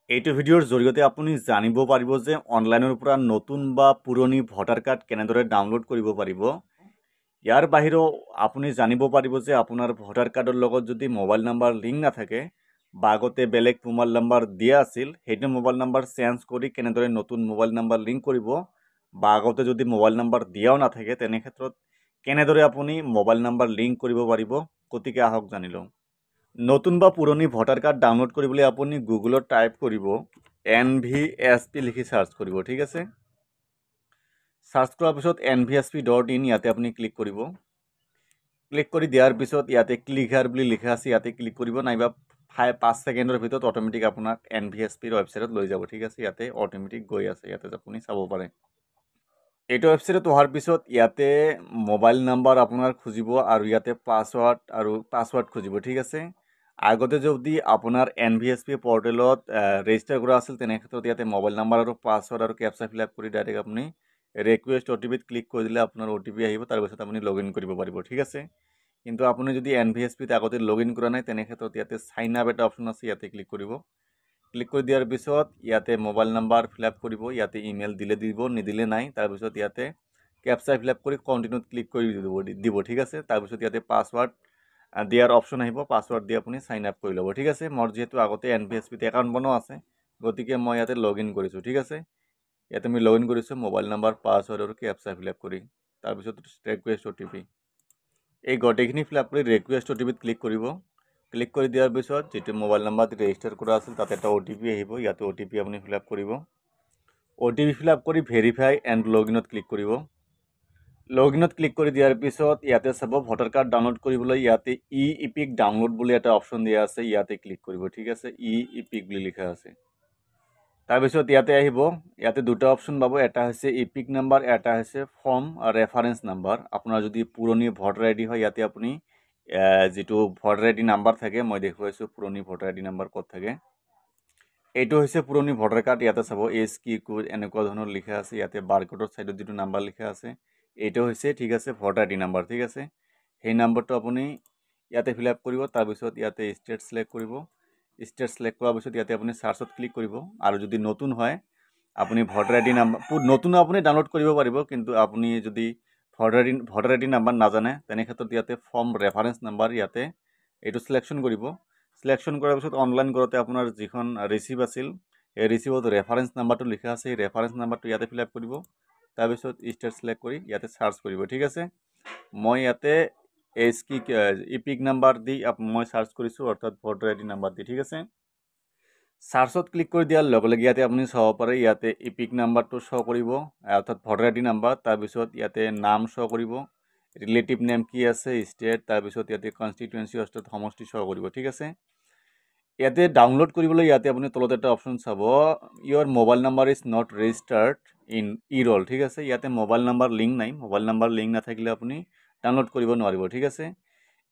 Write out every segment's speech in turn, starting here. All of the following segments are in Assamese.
এইটো ভিডিঅ'ৰ জৰিয়তে আপুনি জানিব পাৰিব যে অনলাইনৰ পৰা নতুন বা পুৰণি ভোটাৰ কাৰ্ড কেনেদৰে ডাউনলোড কৰিব পাৰিব। ইয়াৰ বাহিৰেও আপুনি জানিব পাৰিব যে আপোনাৰ ভোটাৰ কাৰ্ডৰ লগত যদি মোবাইল নাম্বাৰ লিংক নাথাকে বা আগতে বেলেগ মোবাইল নাম্বাৰ দিয়া আছিল, সেইটো মোবাইল নাম্বাৰ চেঞ্জ কৰি কেনেদৰে নতুন মোবাইল নাম্বাৰ লিংক কৰিব, বা আগতে যদি মোবাইল নাম্বাৰ দিয়াও নাথাকে তেনে ক্ষেত্ৰত কেনেদৰে আপুনি মোবাইল নাম্বাৰ লিংক কৰিব পাৰিব। গতিকে আহক জানি লওঁ। নতুন বা পুৰণি ভোটাৰ কাৰ্ড ডাউনলোড কৰিবলৈ আপুনি গুগলত টাইপ কৰিব NVSP লিখি সাৰ্চ কৰিব, ঠিক আছে। সাৰ্চ কৰাৰ পিছত nvsp.in ইয়াতে আপুনি ক্লিক কৰিব। ক্লিক কৰি দিয়াৰ পিছত ইয়াতে ক্লিক হিয়াৰ বুলি লিখা আছে, ইয়াতে ক্লিক কৰিব, নাইবা 5 ছেকেণ্ডৰ ভিতৰত অটোমেটিক আপোনাক NVSPৰ ৱেবছাইটত লৈ যাব, ঠিক আছে। ইয়াতে অটোমেটিক গৈ আছে, ইয়াতে আপুনি চাব পাৰে। এইটো ৱেবছাইটত অহাৰ পিছত ইয়াতে মোবাইল নাম্বাৰ আপোনাৰ খুজিব আৰু ইয়াতে পাছৱাৰ্ড খুজিব, ঠিক আছে। আগতে যদি আপোনাৰ NVSP পৰ্টেলত ৰেজিষ্টাৰ কৰা আছিল তেনে ক্ষেত্ৰত ইয়াতে মোবাইল নাম্বাৰ আৰু পাছৱাৰ্ড আৰু কেপচা ফিল আপ কৰি ডাইৰেক্ট আপুনি ৰিকুৱেষ্ট OTPত ক্লিক কৰি দিলে আপোনাৰ OTP আহিব, তাৰপিছত আপুনি লগ ইন কৰিব পাৰিব, ঠিক আছে। কিন্তু আপুনি যদি NVSPত আগতে লগ ইন কৰা নাই তেনে ক্ষেত্ৰত ইয়াতে সাইন আপ এটা অপশ্যন আছে, ইয়াতে ক্লিক কৰিব। ক্লিক কৰি দিয়াৰ পিছত ইয়াতে মোবাইল নাম্বাৰ ফিল আপ কৰিব, ইয়াতে ইমেইল দিলে দিব, নিদিলে নাই। তাৰপিছত ইয়াতে কেপচা ফিল আপ কৰি কণ্টিনিউত ক্লিক কৰি দিব, ঠিক আছে। তাৰপিছত ইয়াতে পাছৱাৰ্ড দিয়াৰ অপশ্যন আহিব, পাছৱাৰ্ড দি আপুনি সাইন আপ কৰি ল'ব, ঠিক আছে। মোৰ যেহেতু আগতে NVSPত একাউণ্ট বনোৱা আছে, গতিকে মই ইয়াতে লগ ইন কৰিছোঁ, ঠিক আছে। ইয়াতে আমি লগ ইন কৰিছোঁ মোবাইল নাম্বাৰ, পাছৱাৰ্ড আৰু কেপচা ফিল আপ কৰি। তাৰপিছত ৰিকুৱেষ্ট OTP, এই গোটেইখিনি ফিল আপ কৰি ৰিকুৱেষ্ট OTPত ক্লিক কৰিব। ক্লিক কৰি দিয়াৰ পিছত যেটো মোবাইল নাম্বাৰ ৰেজিষ্টাৰ কৰা আছিল তাতে এটা OTP আহিব, ইয়াতে OTP আপুনি ফিল আপ কৰিব। OTP ফিল আপ কৰি ভেৰিফাই এণ্ড লগ ইনত ক্লিক কৰিব। লগ ইনত ক্লিক কৰি দিয়াৰ পিছত ইয়াতে চাব ভোটাৰ কাৰ্ড ডাউনলোড কৰিবলৈ ইয়াতে ইপিক ডাউনলোড বুলি এটা অপশ্যন দিয়া আছে, ইয়াতে ক্লিক কৰিব, ঠিক আছে। ইপিক বুলি লিখা আছে। তাৰপিছত ইয়াতে আহিব, ইয়াতে দুটা অপশ্যন পাব, এটা হৈছে ইপিক নাম্বাৰ, এটা হৈছে ফৰ্ম ৰেফাৰেন্স নাম্বাৰ। আপোনাৰ যদি পুৰণি ভোটাৰ আইডি হয় ইয়াতে আপুনি যেটো ভোটাৰ আইডি নাম্বাৰ থাকে, মই দেখুৱাইছোঁ পুৰণি ভোটাৰ আইডি নাম্বাৰ ক'ত থাকে। এইটো হৈছে পুৰণি ভোটাৰ কাৰ্ড, ইয়াতে চাব SQ কোড এনেকুৱা ধৰণৰ লিখা আছে, ইয়াতে বাৰকোডৰ সাইডত যেটো নাম্বাৰ লিখা আছে এইটো হৈছে, ঠিক আছে, ভোটাৰ আইডি নাম্বাৰ, ঠিক আছে। সেই নাম্বাৰটো আপুনি ইয়াতে ফিল আপ কৰিব। তাৰপিছত ইয়াতে ষ্টেট সিলেক্ট কৰিব। ষ্টেট সিলেক্ট কৰাৰ পিছত ইয়াতে আপুনি সাৰ্চত ক্লিক কৰিব। আৰু যদি নতুন হয় আপুনি ভোটাৰ আইডি নাম্বাৰ নতুন আপুনি ডাউনলোড কৰিব পাৰিব, কিন্তু আপুনি যদি ভোটাৰ আইডি নাম্বাৰ নাজানে তেনে ক্ষেত্ৰত ইয়াতে ফৰ্ম ৰেফাৰেন্স নাম্বাৰ ইয়াতে এইটো সিলেকশ্যন কৰিব। সিলেকশ্যন কৰাৰ পিছত অনলাইন কৰোঁতে আপোনাৰ যিখন ৰিচিভ আছিল এই ৰিচিভত ৰেফাৰেন্স নাম্বাৰটো লিখা আছে, এই ৰেফাৰেন্স নাম্বাৰটো ইয়াতে ফিল আপ কৰিব। তাৰপিছত ষ্টেট সিলেক্ট কৰি ইয়াতে সাৰ্চ কৰিব, ঠিক আছে। মই ইয়াতে ইপিক নাম্বাৰ দি মই সাৰ্চ কৰিছোঁ, অৰ্থাৎ ভোটাৰ আইডি নাম্বাৰ দি, ঠিক আছে। সাৰ্চত ক্লিক কৰি দিয়াৰ লগে লগে ইয়াতে আপুনি চাব পাৰে ইয়াতে ইপিক নাম্বাৰটো শ্ব' কৰিব, অৰ্থাৎ ভোটাৰ আইডি নাম্বাৰ। তাৰপিছত ইয়াতে নাম শ্ব' কৰিব, ৰিলেটিভ নেম কি আছে, ষ্টেট, তাৰপিছত ইয়াতে কনষ্টিটুৱেঞ্চি অৰ্থাৎ সমষ্টি শ্ব' কৰিব, ঠিক আছে। ইয়াতে ডাউনলোড কৰিবলৈ ইয়াতে আপুনি তলত এটা অপশ্যন চাব, your mobile number is not registered in e roll, ঠিক আছে। ইয়াতে মোবাইল নাম্বাৰ লিংক নাই, মোবাইল নাম্বাৰ লিংক নাথাকিলে আপুনি ডাউনলোড কৰিব নোৱাৰিব, ঠিক আছে।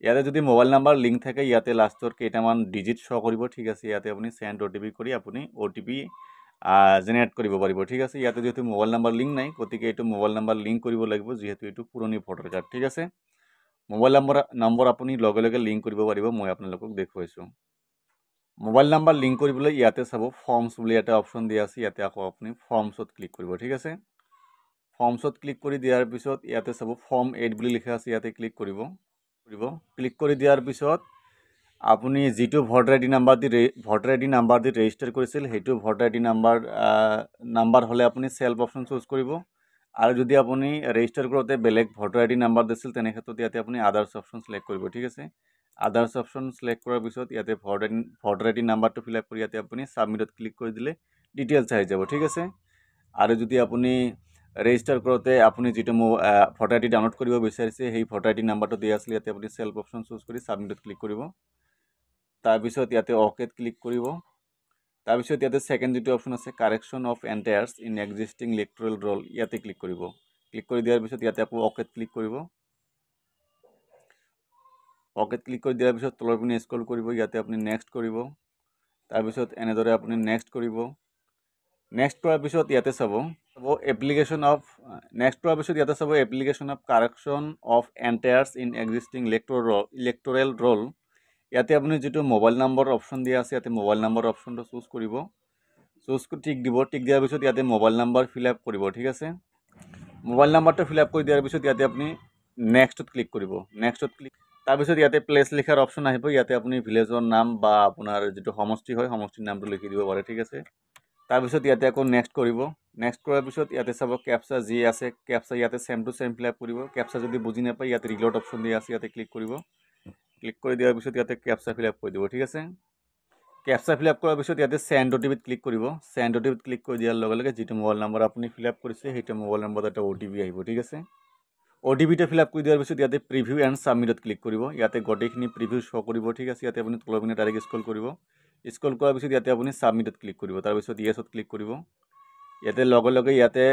ইয়াতে যদি মোবাইল নাম্বাৰ লিংক থাকে ইয়াতে লাষ্টৰ কেইটামান ডিজিট শ্ব' কৰিব, ঠিক আছে। ইয়াতে আপুনি চেণ্ড OTP কৰি আপুনি OTP জেনেৰেট কৰিব পাৰিব, ঠিক আছে। ইয়াতে যেহেতু মোবাইল নাম্বাৰ লিংক নাই, গতিকে এইটো মোবাইল নাম্বাৰ লিংক কৰিব লাগিব, যিহেতু এইটো পুৰণি ভোটাৰ কাৰ্ড, ঠিক আছে। মোবাইল নম্বৰ আপুনি লগে লগে লিংক কৰিব পাৰিব, মই আপোনালোকক দেখুৱাইছোঁ। মোবাইল নাম্বাৰ লিংক কৰিবলৈ ইয়াতে চাব ফৰ্মছ বুলি এটা অপশ্যন দিয়া আছে, ইয়াতে আকৌ আপুনি ফৰ্মছত ক্লিক কৰিব, ঠিক আছে। ফৰ্মছত ক্লিক কৰি দিয়াৰ পিছত ইয়াতে চাব ফৰ্ম 8 বুলি লিখা আছে, ইয়াতে ক্লিক কৰিব। ক্লিক কৰি দিয়াৰ পিছত আপুনি যেটো ভোটাৰ আইডি নাম্বাৰ দি ৰেজিষ্টাৰ কৰিছিল সেইটো ভোটাৰ আইডি নাম্বাৰ হ'লে আপুনি সেল্ফ অপশ্যন চুজ কৰিব। আৰু যদি আপুনি ৰেজিষ্টাৰ কৰোঁতে বেলেগ ভোটাৰ আইডি নাম্বাৰ দিছিল তেনে ক্ষেত্ৰত ইয়াতে আপুনি আদাৰ্ছ অপশ্যন সিলেক্ট কৰিব, ঠিক আছে। আদাৰ্ছ অপশ্যন সিলেক্ট কৰাৰ পিছত ইয়াতে ভোটাৰ আইডি নাম্বাৰটো ফিল আপ কৰি ইয়াতে আপুনি সাবমিটত ক্লিক কৰি দিলে ডিটেইলছ আহি যাব, ঠিক আছে। আৰু যদি আপুনি ৰেজিষ্টাৰ কৰোঁতে আপুনি যেটো ভোটাৰ আইডি ডাউনলোড কৰিব বিচাৰিছে সেই ভোটাৰ আইডি নাম্বাৰটো দিয়া আছিল, ইয়াতে আপুনি সেল্ফ অপশ্যন চুজ কৰি সাবমিটত ক্লিক কৰিব। তাৰপিছত ইয়াতে অকেত ক্লিক কৰিব। তাৰপিছত ইয়াতে সেকেন্ড যেটো অপশ্যন আছে correction of entries in existing electoral roll, ইয়াতে ক্লিক কৰিব। ক্লিক কৰি দিয়াৰ পিছত ইয়াতে আকৌ অকেত ক্লিক কৰিব। অকেত ক্লিক কৰি দিয়াৰ পিছত তলৰ পিনে স্ক্ৰল কৰিব, ইয়াতে আপুনি নেক্সট কৰিব। তাৰপিছত এনেদৰে আপুনি নেক্সট কৰিব। নেক্সট কৰাৰ পিছত ইয়াতে চাব application of correction of entries in existing electoral roll. ইয়াতে আপুনি যেটো মোবাইল নাম্বাৰ অপশ্যন দিয়া আছে ইয়াতে মোবাইল নাম্বাৰ অপশ্যনটো চুজ কৰিব। চুজ টিক দিব, টিক দিয়াৰ পিছত ইয়াতে মোবাইল নাম্বাৰ ফিল আপ কৰিব, ঠিক আছে। মোবাইল নাম্বাৰটো ফিল আপ কৰি দিয়াৰ পিছত ইয়াতে আপুনি নেক্সটত ক্লিক কৰিব, নেক্সটত ক্লিক তাৰপিছত ইয়াতে প্লেচ লিখাৰ অপশ্যন আহিব, ইয়াতে আপুনি ভিলেজৰ নাম বা আপোনাৰ যিটো সমষ্টি হয় সমষ্টিৰ নামটো লিখি দিব পাৰে, ঠিক আছে। তাৰপিছত ইয়াতে আকৌ নেক্সট কৰিব, নেক্সট কৰাৰ পিছত ইয়াতে চাব কেপচা যি আছে কেপচা ইয়াতে same to same fill up কৰিব। কেপচা যদি বুজি নাপায় ইয়াতে ৰিলোড অপশ্যন দিয়া আছে, ইয়াতে ক্লিক কৰিব, ক্লিক কৰি দিয়াৰ পিছত ইয়াতে কেপচা ফিল আপ কৰি দিব, ঠিক আছে। কেপচা ফিল আপ কৰাৰ পিছত ইয়াতে চেণ্ড অ'টিপিত ক্লিক কৰিব, চেণ্ড অ'টিপিত ক্লিক কৰি দিয়াৰ লগে লগে যিটো মোবাইল নম্বৰ আপুনি ফিল আপ কৰিছে সেইটো মোবাইল নম্বৰত এটা অ'টিপি আহিব, ঠিক আছে। অ'টিপিটো ফিল আপ কৰি দিয়াৰ পিছত ইয়াতে প্ৰিভিউ এণ্ড ছাবমিটত ক্লিক কৰিব, ইয়াতে গোটেইখিনি প্ৰিভিউ শ্ব' কৰিব, ঠিক আছে। ইয়াতে আপুনি তলৰ পিনে ডাইৰেক্ট স্ক্ৰল কৰিব, স্ক্ৰল কৰাৰ পিছত ইয়াতে আপুনি ছাবমিটত ক্লিক কৰিব, তাৰপিছত য়েছত ক্লিক কৰিব। ইয়াতে লগে লগে ইয়াতে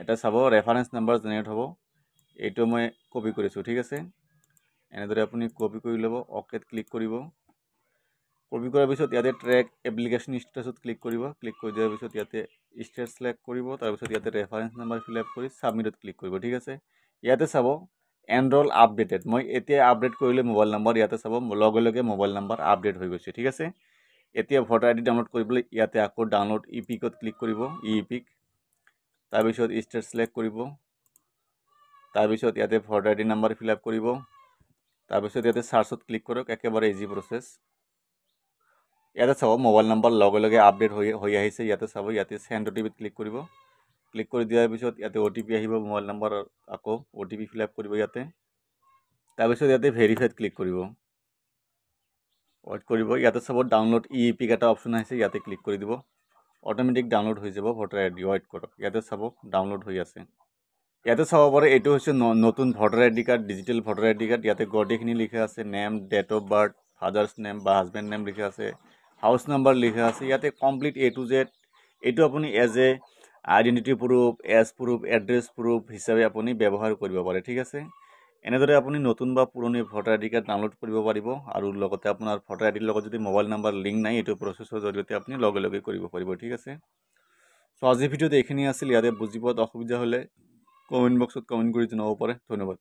এটা চাব ৰেফাৰেঞ্চ নাম্বাৰ জেনেৰেট হ'ব, এইটো মই কপি কৰিছোঁ, ঠিক আছে। এনেদৰে আপুনি কপি কৰি ল'ব, অ'কেত ক্লিক কৰিব। কপি কৰাৰ পিছত ইয়াতে ট্ৰেক এপ্লিকেশ্যন ষ্টেটাছত ক্লিক কৰিব, ক্লিক কৰি দিয়াৰ পিছত ইয়াতে ষ্টেট ছিলেক্ট কৰিব, তাৰপিছত ইয়াতে ৰেফাৰেঞ্চ নাম্বাৰ ফিল আপ কৰি ছাবমিটত ক্লিক কৰিব, ঠিক আছে। ইয়াতে চাব এনৰল আপডেটেড, মই এতিয়া আপডেট কৰিলে মোবাইল নম্বৰ, ইয়াতে চাব লগে লগে মোবাইল নম্বৰ আপডেট হৈ গৈছে, ঠিক আছে। এতিয়া ভোটাৰ আইডি ডাউনলোড কৰিবলৈ ইয়াতে আকৌ ডাউনলোড ইপিকত ক্লিক কৰিব, ইপিক, তাৰপিছত ষ্টেট ছিলেক্ট কৰিব, তাৰপিছত ইয়াতে voter ID number feel up কৰিব, তাৰপিছত ইয়াতে চাৰ্চত ক্লিক কৰক, একেবাৰে ইজি প্ৰচেছ। ইয়াতে চাব মোবাইল নম্বৰ লগে লগে আপডেট হৈ আহিছে, ইয়াতে চাব ইয়াতে চেণ্ড অ'টিপিত ক্লিক কৰিব, ক্লিক কৰি দিয়াৰ পিছত ইয়াতে অ'টিপি আহিব, মোবাইল নম্বৰ আকৌ অ'টিপি ফিল আপ কৰিব ইয়াতে, তাৰপিছত ইয়াতে ভেৰিফাইড ক্লিক কৰিব, ৱেইট কৰিব। ইয়াতে চাব ডাউনলোড ইপিক এটা অপশ্যন আহিছে, ইয়াতে ক্লিক কৰি দিব, অট'মেটিক ডাউনলোড হৈ যাব ভোটাৰ আইডি, ৱেইট কৰক। ইয়াতে চাব ডাউনলোড হৈ আছে, ইয়াতে চাব পাৰে এইটো হৈছে নতুন voter ID card, digital voter ID card. ইয়াতে গোটেইখিনি লিখা আছে, name, date of birth, father's name বা হাজবেণ্ড নেম লিখা আছে, হাউচ নাম্বাৰ লিখা আছে, ইয়াতে কমপ্লিট A to Z। এইটো আপুনি as a identity proof, as proof, address proof হিচাপে আপুনি ব্যৱহাৰ কৰিব পাৰে, ঠিক আছে। এনেদৰে আপুনি নতুন বা পুৰণি ভোটাৰ আইডি কাৰ্ড ডাউনলোড কৰিব পাৰিব, আৰু লগতে আপোনাৰ ভোটাৰ আইডিৰ লগত যদি মোবাইল নাম্বাৰ লিংক নাই এইটো প্ৰচেছৰ জৰিয়তে আপুনি লগে লগে কৰিব পাৰিব, ঠিক আছে। চ' আজিৰ ভিডিঅ'ত এইখিনি আছিল, ইয়াতে বুজি পোৱাত অসুবিধা হ'লে কমেণ্ট বক্সত কমেণ্ট কৰি জনাব পাৰে, ধন্যবাদ।